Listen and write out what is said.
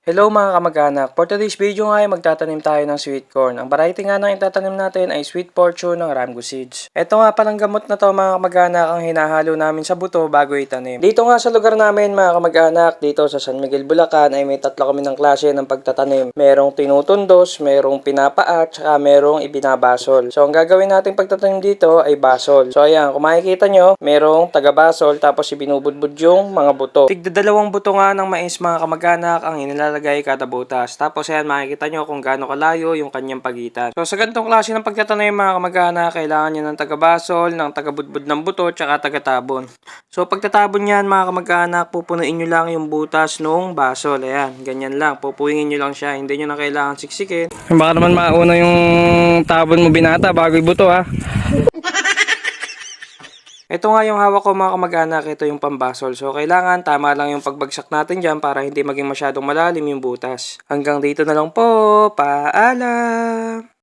Hello mga kamag-anak. For today's video nga ay magtatanim tayo ng sweet corn. Ang variety nga na itatanim natin ay sweet fortune ng Ramgo Seeds. Ito nga palang gamot na to mga kamag-anak ang hinahalo namin sa buto bago itanim. Dito nga sa lugar namin mga kamag-anak, dito sa San Miguel, Bulacan ay may tatlo kami ng klase ng pagtatanim. Merong tinutundos, merong pinapaat, saka merong ibinabasol. So ang gagawin natin pagtatanim dito ay basol. So ayan, kung makikita nyo, merong taga-basol tapos ibinubudbud yung mga buto. Tigda dalawang buto nga ng mais mga kamag-anak ang inilalagay kada butas. Tapos ayan, makikita nyo kung gaano kalayo yung kanyang pagitan. So sa ganitong klase ng pagtatanim mga kamag-anak, kailangan nyo ng taga-basol, ng taga-budbud ng buto, tsaka taga-tabon. So pagtatabon yan mga kamag-anak, pupunuin nyo lang yung butas nung basol. Ayan, ganyan lang. Pupuingin nyo lang siya. Hindi nyo na kailangan siksikin. Baka naman mauna yung tabon mo binata bago ibuto ha. Ito nga yung hawak ko mga kamag-anak, ito yung pambasol. So kailangan tama lang yung pagbagsak natin dyan para hindi maging masyadong malalim yung butas. Hanggang dito na lang po, paalam!